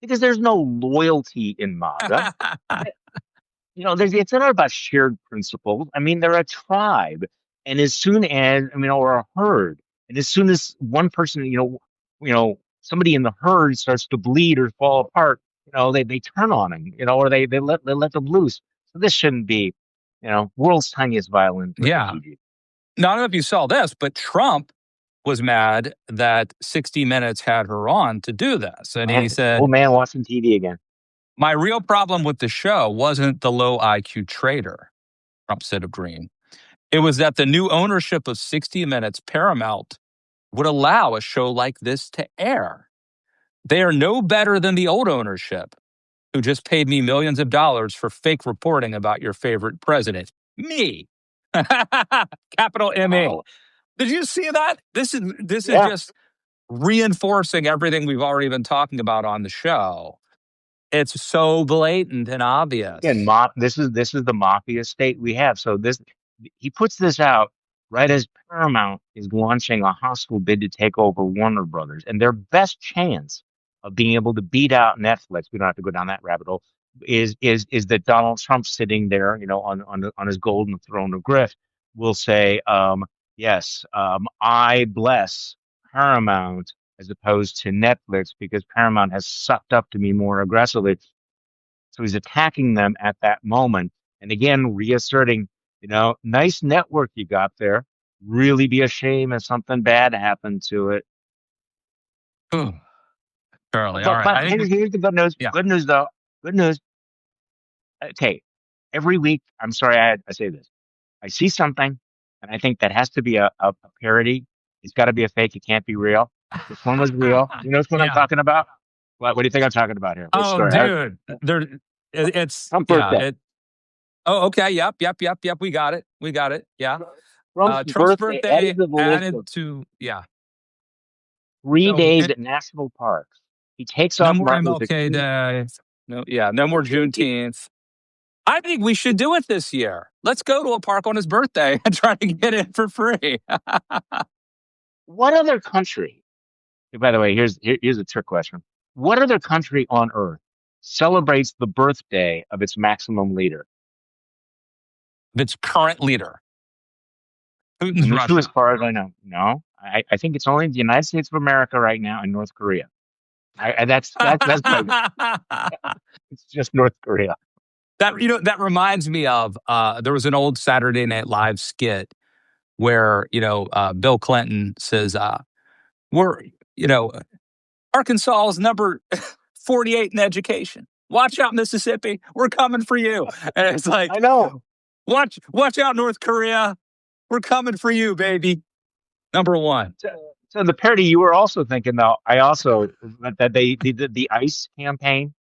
because there's no loyalty in MAGA. It's not about shared principles. I mean, they're a tribe, and as soon as or a herd, and as soon as one person, somebody in the herd starts to bleed or fall apart, they turn on him, or they let them loose. So this shouldn't be, world's tiniest violin for Yeah. FUG. Now, I don't know if you saw this, but Trump was mad that 60 Minutes had her on to do this. And he said, Old man watching TV again. my real problem with the show wasn't the low IQ trader, Trump said of Green. It was that the new ownership of 60 Minutes, Paramount, would allow a show like this to air. They are no better than the old ownership, who just paid me millions of dollars for fake reporting about your favorite president. Me. Capital M-E. Wow. Did you see that? This is Yeah. just reinforcing everything we've already been talking about on the show. It's so blatant and Again, obvious. this is the mafia state we have. So he puts this out right as Paramount is launching a hostile bid to take over Warner Brothers, and their best chance of being able to beat out Netflix, we don't have to go down that rabbit hole, is that Donald Trump sitting there, on his golden throne of grift, will say, yes, I bless Paramount as opposed to Netflix because Paramount has sucked up to me more aggressively. So he's attacking them at that moment. And again, reasserting, nice network you got there. Really be a shame if something bad happened to it. Ooh, Charlie, all But right. but I think, here's the good news. yeah. Good news though. Good news. Okay. Every week, I'm sorry I say this. I see something and I think that has to be a parody. It's got to be a fake. It can't be real. This one was real. You know what I'm Yeah. talking about? What do you think I'm talking about here? Which Oh, story? dude. It's, Trump yeah. birthday. Oh, okay. Yep. We got it. We got it. Yeah. Trump's Trump's birthday added birthday to the list added of to, yeah. 3 days So at national parks. He takes no off more Martin Luther MLK King. Day. No, yeah, no more He- Juneteenth. I think we should do it this year. Let's go to a park on his birthday and try to get in for free. what other country? By the way, here's a trick question. What other country on earth celebrates the birthday of its maximum leader? Its current leader, Putin's Only two, as Russia. far as I know. No, I think it's only the United States of America right now and North Korea. That's my. It's just North Korea. That reminds me of there was an old Saturday Night Live skit where Bill Clinton says we're Arkansas is number 48 in education. Watch out, Mississippi. We're coming for you. And it's like, I know. watch out, North Korea. We're coming for you, baby. Number one. So the parody you were also thinking though, I also that they did the ICE campaign,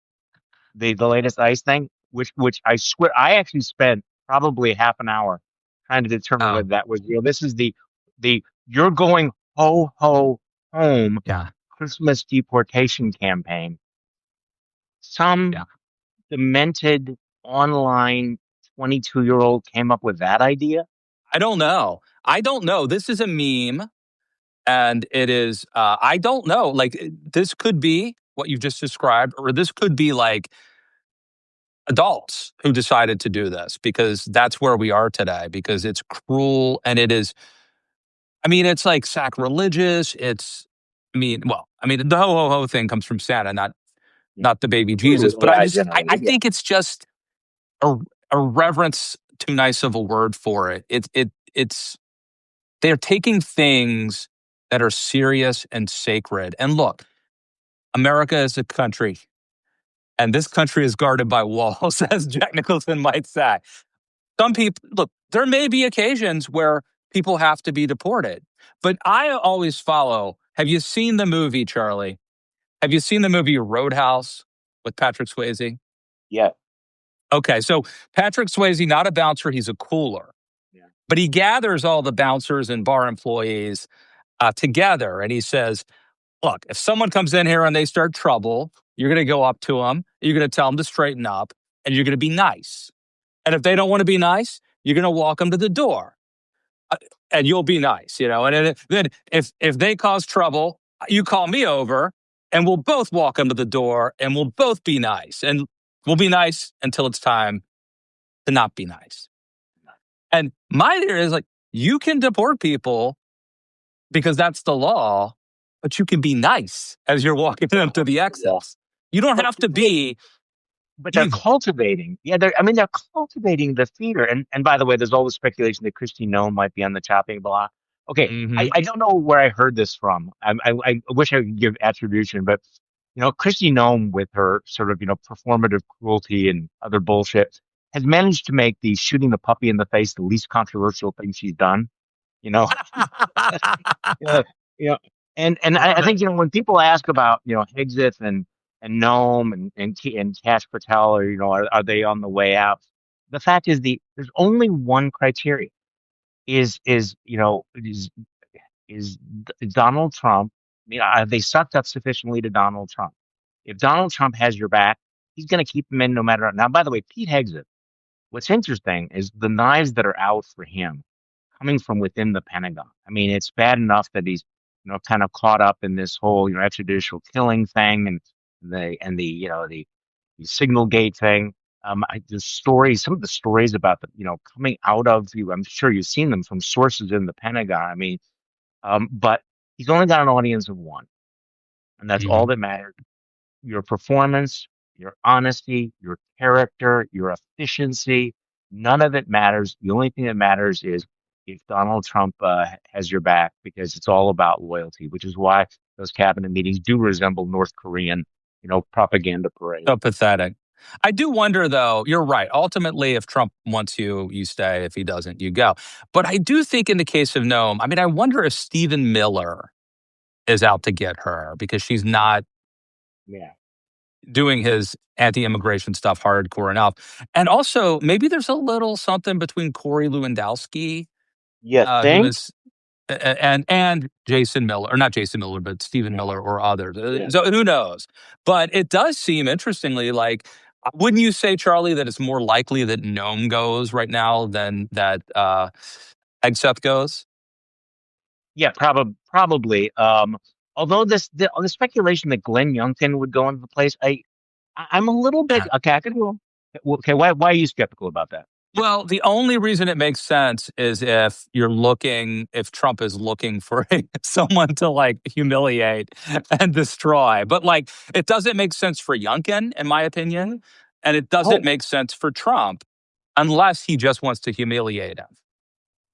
the latest ICE thing, which I swear I actually spent probably half an hour trying to determine Oh, whether that was real. This is the you're going ho ho home yeah. Christmas deportation campaign. Some Yeah. demented online 22-year-old came up with that idea. I don't know. This is a meme. And it is, I don't know. Like, this could be what you just described, or this could be like adults who decided to do this because that's where we are today, because it's cruel and it is, it's like sacrilegious. The ho ho ho thing comes from Santa, not the baby Jesus. But I I generated, yeah. think it's just a, a reverence too nice of a word for it. It's, they're taking things that are serious and sacred. And look, America is a country, and this country is guarded by walls, as Jack Nicholson might say. Some people, look, there may be occasions where people have to be deported, but I always follow. Have you seen the movie, Charlie? Have you seen the movie Roadhouse with Patrick Swayze? Yeah. Okay, so Patrick Swayze, not a bouncer, he's a cooler, Yeah. but he gathers all the bouncers and bar employees together, and he says, look, if someone comes in here and they start trouble, you're going to go up to them, you're going to tell them to straighten up, and you're going to be nice. And if they don't want to be nice, you're going to walk them to the door, and you'll be nice, And then if they cause trouble, you call me over, and we'll both walk him to the door and we'll both be nice. And we'll be nice until it's time to not be nice. And my theory is like, you can deport people because that's the law, but you can be nice as you're walking them to the Yeah. exits. You don't But have to be they're evil. cultivating. Yeah, they're cultivating the fear. And by the way, there's all the speculation that Christy Nome might be on the chopping block. Okay, Hmm. I don't know where I heard this from. I wish I could give attribution, but Christy Nome with her sort of performative cruelty and other bullshit has managed to make the shooting the puppy in the face the least controversial thing she's done. You know, Yeah, yeah. And I think when people ask about Higgsith and Nome and Cash Patel, or are they on the way out? The fact is there's only one criteria is Donald Trump. Have they sucked up sufficiently to Donald Trump? If Donald Trump has your back, he's going to keep them in no matter what. Now, by the way, Pete Higgsith. What's interesting is the knives that are out for him coming from within the Pentagon. I mean, it's bad enough that he's, kind of caught up in this whole, extrajudicial killing thing and the Signal Gate thing. Some of the stories about the, coming out of you. I'm sure you've seen them from sources in the Pentagon. I mean, but he's only got an audience of one, and that's all Hmm. that matters. Your performance, your honesty, your character, your efficiency, none of it matters. The only thing that matters is if Donald Trump has your back, because it's all about loyalty, which is why those cabinet meetings do resemble North Korean, propaganda parades. So pathetic. I do wonder, though, you're right. Ultimately, if Trump wants you, you stay. If he doesn't, you go. But I do think in the case of Noam, I mean, I wonder if Stephen Miller is out to get her because she's not Yeah. doing his anti-immigration stuff hardcore enough. And also, maybe there's a little something between Corey Lewandowski, You who think? is and Jason Miller, or not Jason Miller, but Stephen Yeah. Miller or others. Yeah. So who knows? But it does seem interestingly like, wouldn't you say, Charlie, that it's more likely that Gnome goes right now than that Egseth goes? Yeah, probably. Although the speculation that Glenn Youngkin would go into the place, I'm a little bit okay. I could go. Okay, why are you skeptical about that? Well, the only reason it makes sense is if Trump is looking for someone to like humiliate and destroy. But like, it doesn't make sense for Youngkin, in my opinion. And it doesn't Oh, make sense for Trump unless he just wants to humiliate him.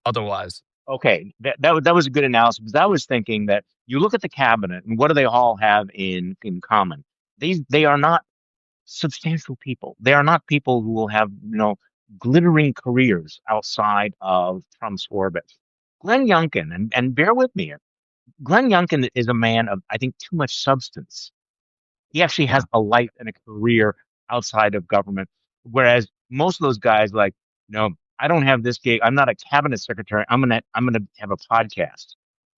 Otherwise, okay. That was a good analysis because I was thinking that you look at the cabinet and what do they all have in common? They are not substantial people. They are not people who will have glittering careers outside of Trump's orbit. Glenn Youngkin, and bear with me here, Glenn Youngkin is a man of, I think, too much substance. He actually yeah, has a life and a career outside of government. Whereas most of those guys, like, I don't have this gig. I'm not a cabinet secretary. I'm gonna have a podcast.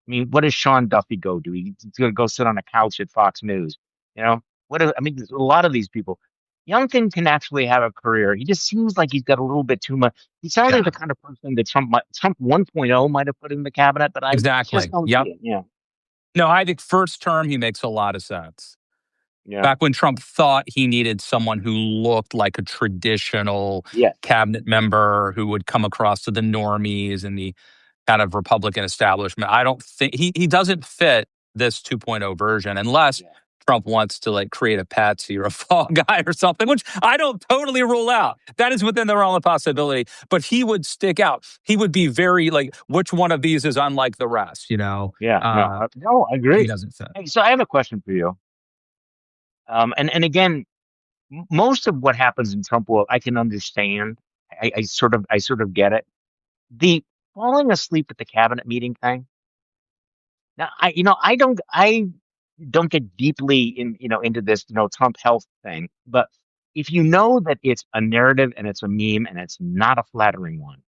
I mean, what does Sean Duffy go do? He's gonna go sit on a couch at Fox News. You know, I mean, there's a lot of these people. Youngkin can actually have a career. He just seems like he's got a little bit too much. He sounds like yeah, the kind of person that Trump 1.0 might have put in the cabinet, but I just exactly. don't see Yep. it. Yeah. No, I think first term, he makes a lot of sense. Yeah. Back when Trump thought he needed someone who looked like a traditional Yes. cabinet member who would come across to the normies and the kind of Republican establishment. I don't think he doesn't fit this 2.0 version unless Yeah. Trump wants to like create a patsy or a fall guy or something, which I don't totally rule out. That is within the realm of possibility. But he would stick out. He would be very like, which one of these is unlike the rest? Yeah. No. No. I He agree. doesn't fit. Hey, so I have a question for you. And again, most of what happens in Trump world, I can understand. I sort of get it. The falling asleep at the cabinet meeting thing. Now, I don't get deeply into this, Trump health thing. But if you know that it's a narrative and it's a meme and it's not a flattering one,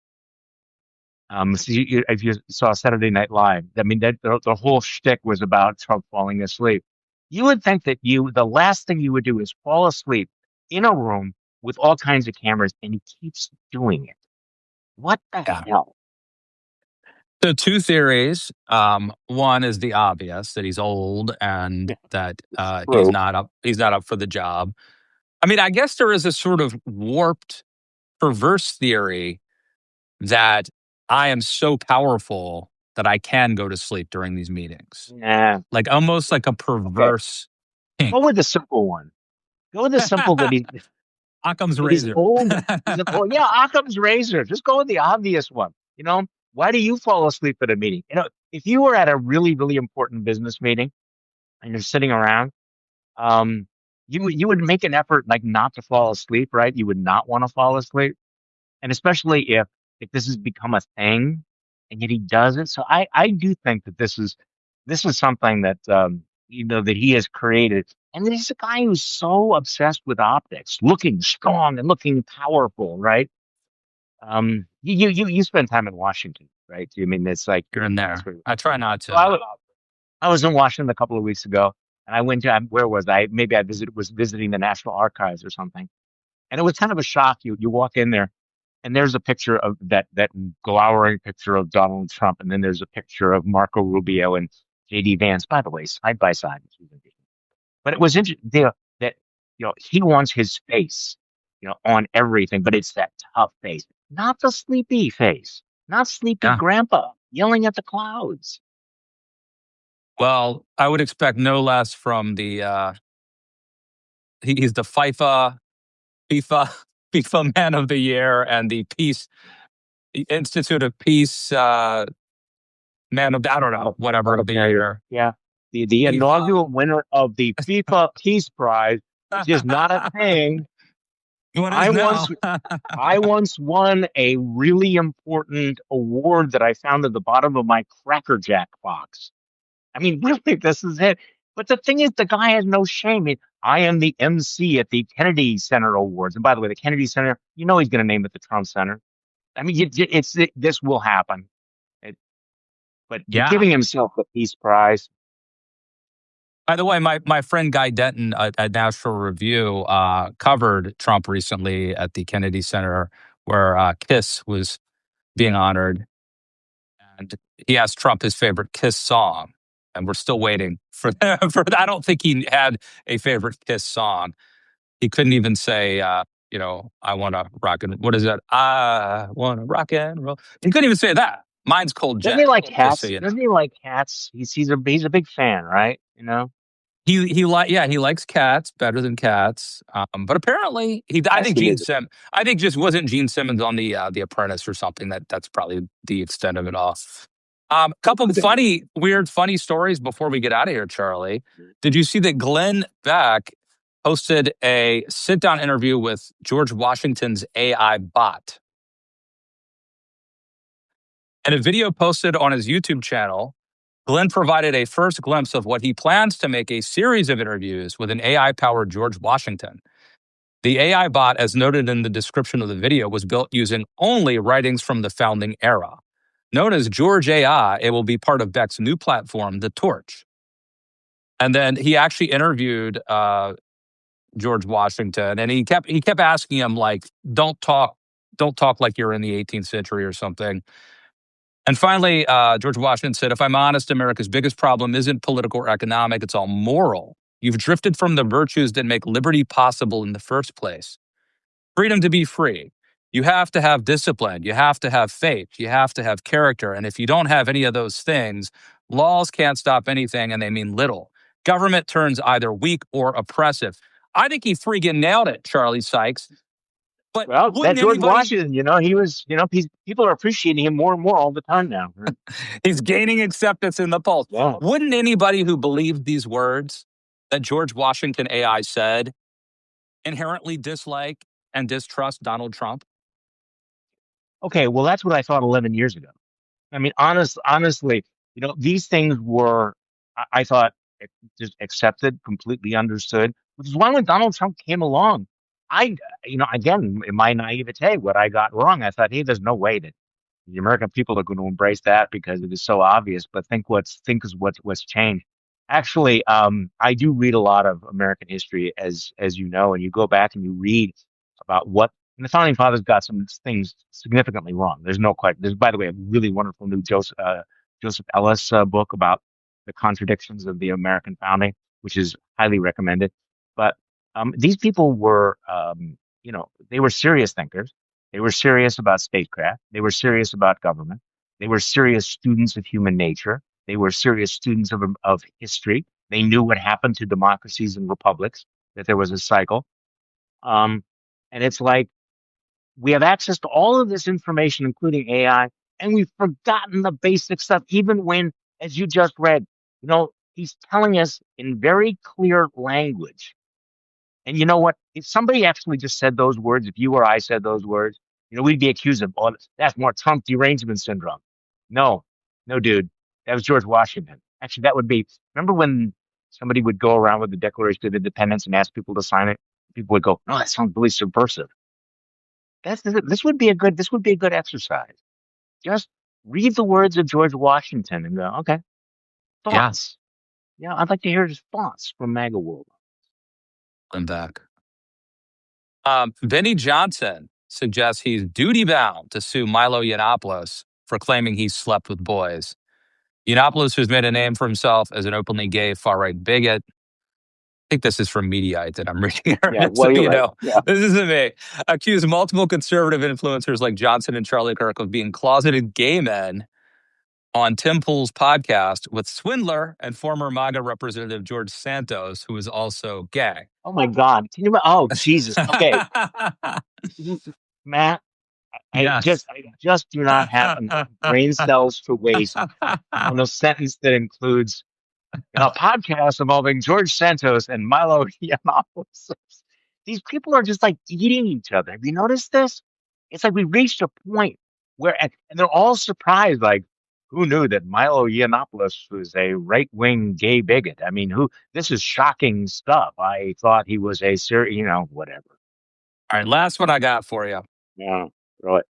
so if you saw Saturday Night Live, I mean, that the whole shtick was about Trump falling asleep. You would think that the last thing you would do is fall asleep in a room with all kinds of cameras, and he keeps doing it. What the Yeah. hell? So two theories. One is the obvious that he's old and that he's True. not up. He's not up for the job. I mean, I guess there is a sort of warped, perverse theory that I am so powerful that I can go to sleep during these meetings, Nah. like almost like a Okay. perverse kink. Go with the simple one. Go with the simple Occam's that he's razor. old. He's an old, yeah, Occam's razor. Just go with the obvious one. Why do you fall asleep at a meeting? If you were at a really, really important business meeting and you're sitting around, um, you would make an effort like not to fall asleep, right? You would not want to fall asleep, and especially if this has become a thing, and yet he does it. So I do think that this is something that that he has created, and he's a guy who's so obsessed with optics, looking strong and looking powerful, right? You spend time in Washington, right? I mean, it's like You're in that's there. where. I try not So to. I was in Washington a couple of weeks ago, and I went to where was I? Maybe was visiting the National Archives or something, and it was kind of a shock. You walk in there, and there's a picture of that glowering picture of Donald Trump, and then there's a picture of Marco Rubio and JD Vance, by the way, side by side. But it was interesting that he wants his face, on everything, but it's that tough face, not the sleepy face, not sleepy Yeah. grandpa yelling at the clouds. Well, I would expect no less from the he's the FIFA FIFA Man of the Year and the Peace Institute of Peace Man of, I don't know, whatever, of the year. Yeah. The FIFA. inaugural winner of the FIFA Peace Prize, which is not a thing. What I is now? once I once won a really important award that I found at the bottom of my Cracker Jack box. I mean, really, this is it. But the thing is, the guy has no shame. I am the MC at the Kennedy Center Awards. And by the way, the Kennedy Center, he's going to name it the Trump Center. I mean, this will happen. It, but Yeah. giving himself the Peace Prize. By the way, my friend Guy Denton at National Review covered Trump recently at the Kennedy Center, where Kiss was being honored, and he asked Trump his favorite Kiss song, and we're still waiting for for. I don't think he had a favorite Kiss song. He couldn't even say, I want to rock and what is that? I want to rock and roll. He couldn't even say that. Mine's Cold Doesn't he Jet. like Just so cats? you know. Doesn't he like cats? He's a big fan, right? He likes cats better than cats. But apparently I Yes, think he is. I think just wasn't Gene Simmons on the Apprentice or something. That's probably the extent of it all. Couple Could be. funny stories before we get out of here, Charlie. Did you see that Glenn Beck hosted a sit down interview with George Washington's AI bot? In a video posted on his YouTube channel, Glenn provided a first glimpse of what he plans to make a series of interviews with an AI powered George Washington. The AI bot, as noted in the description of the video, was built using only writings from the founding era. Known as George AI, it will be part of Beck's new platform, The Torch. And then he actually interviewed George Washington, and he kept asking him like, "Don't talk like you're in the 18th century or something." And finally, George Washington said, "If I'm honest, America's biggest problem isn't political or economic; it's all moral. You've drifted from the virtues that make liberty possible in the first place. Freedom to be free. You have to have discipline. You have to have faith. You have to have character. And if you don't have any of those things, laws can't stop anything, and they mean little. Government turns either weak or oppressive." I think he freaking nailed it, Charlie Sykes. But Well, that wouldn't George anybody? Washington, he was, people are appreciating him more and more all the time now. Right? He's gaining acceptance in the polls. Yeah. Wouldn't anybody who believed these words that George Washington AI said inherently dislike and distrust Donald Trump? Okay. Well, that's what I thought 11 years ago. I mean, honestly, these things were, I thought, just accepted, completely understood, which is why when Donald Trump came along, I, again, in my naivete, what I got wrong, I thought, hey, there's no way that the American people are going to embrace that because it is so obvious. But think is what's changed. Actually, I do read a lot of American history, as you know, and you go back and you read about what And the founding fathers got some things significantly wrong. There's no question. There's, by the way, a really wonderful new Joseph Ellis book about the contradictions of the American founding, which is highly recommended. But these people were, they were serious thinkers. They were serious about statecraft. They were serious about government. They were serious students of human nature. They were serious students of history. They knew what happened to democracies and republics, that there was a cycle. Um, and it's like, we have access to all of this information, including AI, and we've forgotten the basic stuff, even when, as you just read, he's telling us in very clear language. And you know what? If somebody actually just said those words, if you or I said those words, we'd be accused of, oh, that's more Trump derangement syndrome. No, no, dude. That was George Washington. Actually, that would be, remember when somebody would go around with the Declaration of Independence and ask people to sign it? People would go, no, that sounds really subversive. This would be a good exercise. Just read the words of George Washington and go, okay, Yeah, thoughts. Yeah, I'd like to hear his thoughts from MAGA world. I'm back. Vinny Johnson suggests he's duty bound to sue Milo Yiannopoulos for claiming he slept with boys. Yiannopoulos, who's made a name for himself as an openly gay far right bigot. I think this is from Mediaite that I'm reading Yeah, here. So, well, you're right. Yeah. this isn't me. Accused multiple conservative influencers like Johnson and Charlie Kirk of being closeted gay men on Tim Pool's podcast with swindler and former MAGA representative George Santos, who is also gay. Oh my God. Oh, Jesus. Okay. Matt, Yes. I just do not have enough brain cells to waste on a sentence that includes a podcast involving George Santos and Milo Yiannopoulos. These people are just like eating each other. Have you noticed this? It's like we reached a point where, and they're all surprised, like, who knew that Milo Yiannopoulos was a right-wing gay bigot? I mean, this is shocking stuff. I thought he was a serious, whatever. All right, last one I got for you. Yeah, throw it.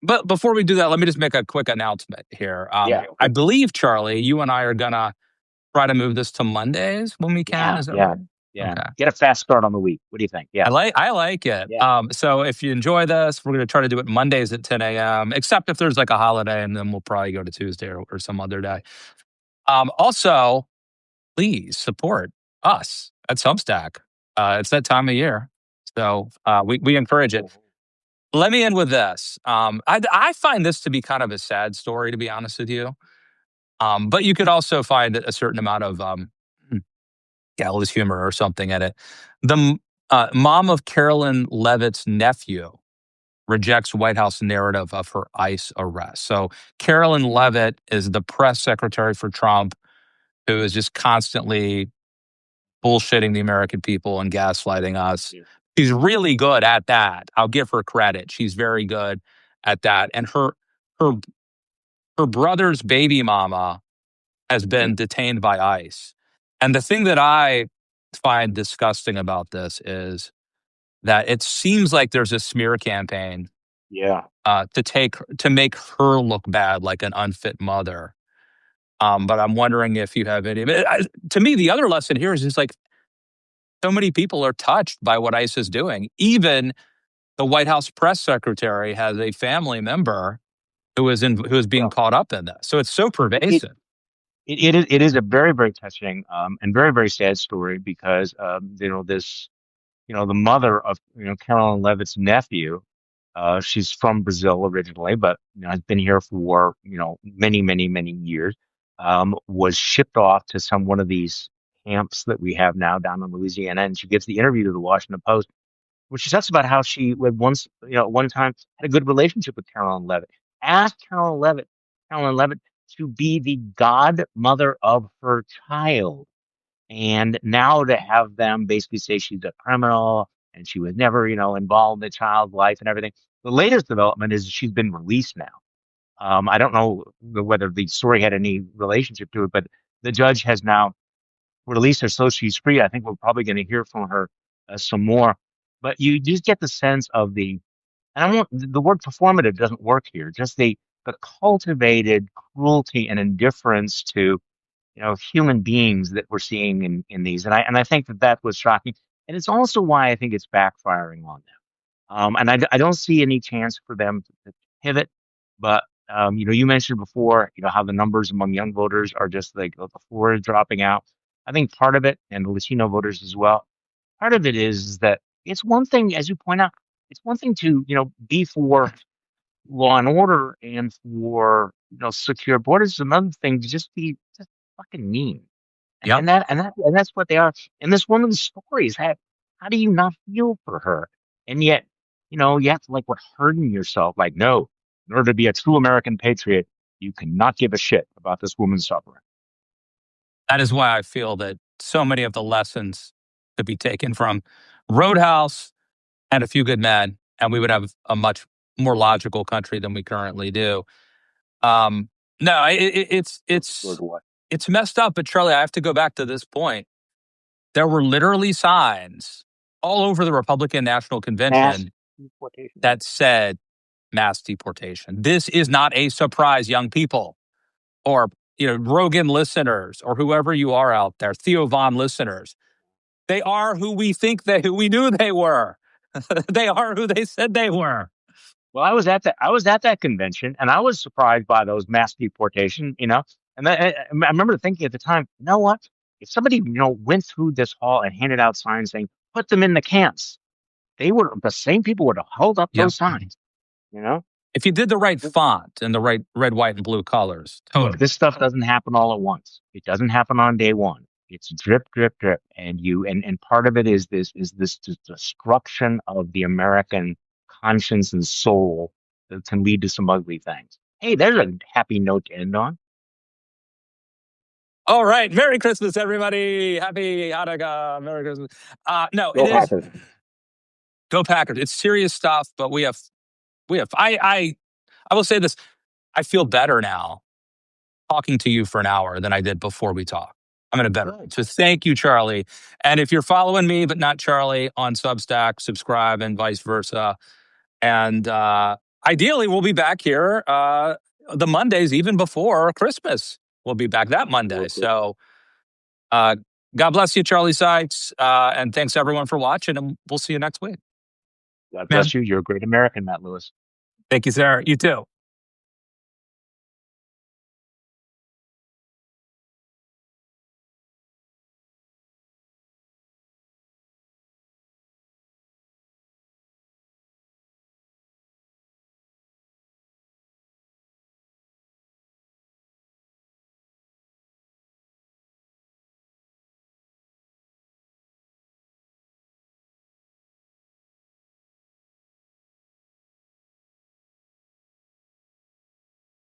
But before we do that, let me just make a quick announcement here. Yeah, I okay. believe, Charlie, you and I are going to try to move this to Mondays when we can. Yeah, Is that yeah, right? yeah. Okay. Get a fast start on the week. What do you think? Yeah, I like it. yeah. So if you enjoy this, we're going to try to do it Mondays at 10 a.m., except if there's like a holiday, and then we'll probably go to Tuesday or some other day. Also, please support us at Substack. It's that time of year. So we encourage it. Let me end with this. I find this to be kind of a sad story, to be honest with you. But you could also find a certain amount of gallows humor or something in it. The mom of Carolyn Levitt's nephew rejects White House narrative of her ICE arrest. So Carolyn Levitt is the press secretary for Trump, who is just constantly bullshitting the American people and gaslighting us. Yeah. She's really good at that. I'll give her credit. She's very good at that. And her her brother's baby mama has Mhm. been detained by ICE. And the thing that I find disgusting about this is that it seems like there's a smear campaign Yeah. to make her look bad, like an unfit mother. But I'm wondering if you have any. To me, the other lesson here is just like so many people are touched by what ICE is doing. Even the White House press secretary has a family member who is being Well, caught up in this. So it's so it, it, pervasive. it is a very, very touching and very, very sad story because the mother of Carolyn Levitt's nephew, she's from Brazil originally, but has been here for many, many, many years. Was shipped off to one of these camps that we have now down in Louisiana, and she gives the interview to the Washington Post, where she talks about how she would once, at one time had a good relationship with Carolyn Levitt. Asked Carolyn Levitt to be the godmother of her child. And now to have them basically say she's a criminal and she was never, involved in the child's life and everything. The latest development is she's been released now. I don't know whether the story had any relationship to it, but the judge has now released her, so she's free. I think we're probably going to hear from her some more. But you just get the sense of and I won't, the word performative doesn't work here. Just the cultivated cruelty and indifference to human beings that we're seeing in these. And I think that was shocking. And it's also why I think it's backfiring on them. And I don't see any chance for them to pivot. But you mentioned before, how the numbers among young voters are just like the floor is dropping out. I think part of it, and the Latino voters as well, part of it is that it's one thing, as you point out, it's one thing to be for law and order and for secure borders. It's another thing to just be just fucking mean. And Yep. and that and that and that's what they are. And this woman's stories, how do you not feel for her? And yet, you have to like what hurting yourself. Like, no, in order to be a true American patriot, you cannot give a shit about this woman's suffering. That is why I feel that so many of the lessons could be taken from Roadhouse and A Few Good Men, and we would have a much more logical country than we currently do. Um, no, George what? it's messed up. But Charlie, I have to go back to this point. There were literally signs all over the Republican National Mass Convention deportation. that said mass deportation. This is not a surprise, young people, or Rogan listeners, or whoever you are out there, Theo Von listeners. They are who who we knew they were. They are who they said they were. Well, I was at that convention, and I was surprised by those mass deportation. And I remember thinking at the time, you know what? If somebody went through this hall and handed out signs saying "put them in the camps," the same people would have held up Yeah. those signs. You know, If you did the right font and the right red, white, and blue colors, look, totally. this stuff doesn't happen all at once. It doesn't happen on day one. It's drip, drip, drip, and part of it is this destruction of the American conscience and soul that can lead to some ugly things. Hey, there's a happy note to end on. All right. Merry Christmas, everybody. Happy Hanukkah. Merry Christmas. No, it Go is. Packers. Go Packers. It's serious stuff, but I will say this. I feel better now talking to you for an hour than I did before we talked. I'm in a better. Good. So thank you, Charlie. And if you're following me, but not Charlie on Substack, subscribe and vice versa. And ideally, we'll be back here the Mondays, even before Christmas. We'll be back that Monday. So uh, God bless you, Charlie Sykes. And thanks, everyone, for watching. And we'll see you next week. God Man, bless you. You're a great American, Matt Lewis. thank you, Sarah. You too.